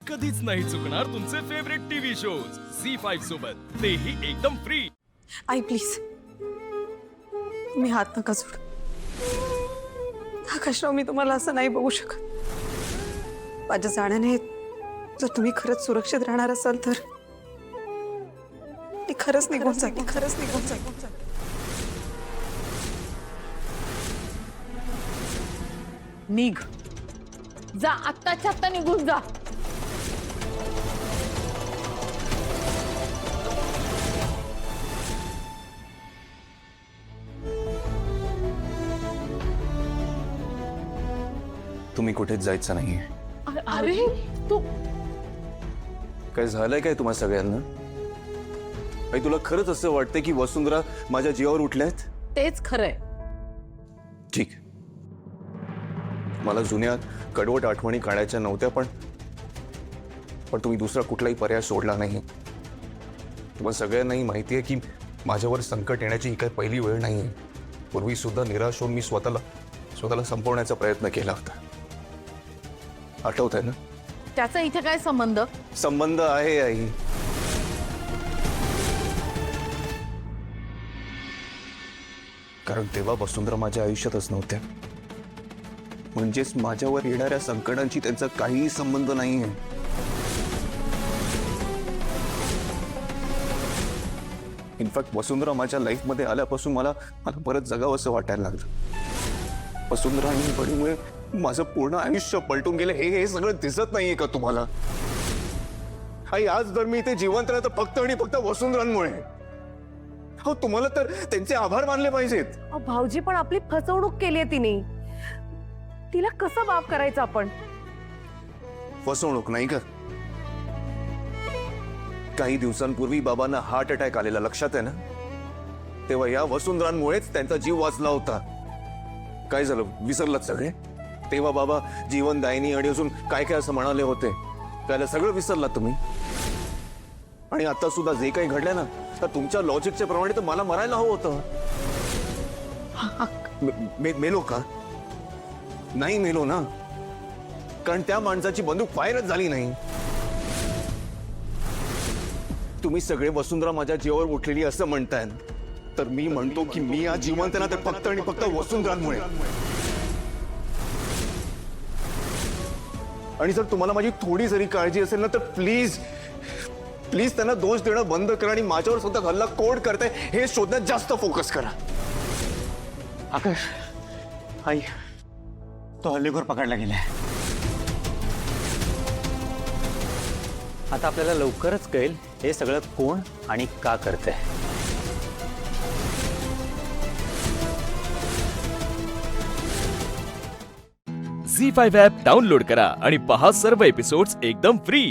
कधीच नाही चुकणार तुमचे फेवरेट टीव्ही शोज झी5 सोबत, तेही एकदम फ्री। आई प्लीज तुम्ही हात नका जोड। आकाशराव, मी तुम्हाला असं नाही बघू शकत। माझ्या जाण्याने जर तुम्ही खरंच सुरक्षित राहणार असाल तर मी खरंच निघून जाते। निघ, जा, आत्ताच्या आत्ता निघून जा। तुम्ही कुठेच जायचं नाहीये। अरे तू काय झालंय काय तुम्हा सगळ्यांना? काही तुला खरंच असं वाटतंय की वसुंधरा माझ्या जीवावर उठल्यात? तेच खरंय। ठीक, मला जुन्या कडवट आठवणी काढायच्या नव्हत्या, पण तुम्ही दुसरा कुठलाही पर्याय सोडला नाही। तुम्हाला सगळ्यांनाही माहिती आहे की माझ्यावर संकट येण्याची ही काही पहिली वेळ नाहीये। पूर्वी सुद्धा निराश होऊन मी स्वतःला संपवण्याचा प्रयत्न केला होता। आठवत आहे ना? त्याचा इथे काय संबंध? संबंध आहे आई। कारण तेव्हा वसुंधरा माझ्या आयुष्यातच नव्हत्या, म्हणजेच माझ्यावर येणाऱ्या संकटांची त्यांचा काहीही संबंध नाहीये। इनफॅक्ट वसुंधरा माझ्या लाईफ मध्ये आल्यापासून मला परत जगावं असं वाटायला लागलं। वसुंधरा आणि बडीमुळे माझं पूर्ण आयुष्य पलटून गेलं। हे सगळं दिसत नाहीये का तुम्हाला? आई, आज जर मी इथे जिवंत राहतो फक्त आणि फक्त वसुंधरांमुळे। हो, तुम्हाला तर त्यांचे आभार मानले पाहिजेत। भाऊजी, पण आपली फसवणूक केली आहे तिने। तिला कसं माफ करायचं आपण? फसवणूक नाही का? काही दिवसांपूर्वी बाबांना हार्ट अटॅक आलेला, लक्षात आहे ना? तेव्हा या वसुंधरांमुळेच त्यांचा जीव वाचला होता। काय झालं, विसरलात सगळे? तेव्हा बाबा जीवनदायिनी आणि अजून काय काय असं म्हणाले होते, त्याला सगळं विसरलात तुम्ही? आणि आता सुद्धा जे काही घडलं ना, तर तुमच्या लॉजिकच्या प्रमाणे तर मला मरायला हवं होतं। मेलो का? नाही मेलो ना, कारण त्या माणसाची बंदूक फायरच झाली नाही। तुम्ही सगळे वसुंधरा माझ्या जीवावर उठलेली असं म्हणताय, तर मी म्हणतो की मी आज जिवंत ना, तर फक्त आणि फक्त वसुंधरांमुळे। आणि जर तुम्हाला माझी थोडी जरी काळजी असेल ना, तर प्लीज प्लीज त्यांना दोष देणं बंद करा आणि माझ्यावर स्वतः हल्ला कोण करताय हे शोधण्यात जास्त फोकस करा। आकाश, आई, तो हल्लेखोर पकडला गेलाय। आता आपल्याला लवकरच कळेल हे सगळं कोण आणि का करतंय। झी5 ॲप डाउनलोड करा आणि पहा सर्व एपिसोड्स एकदम फ्री।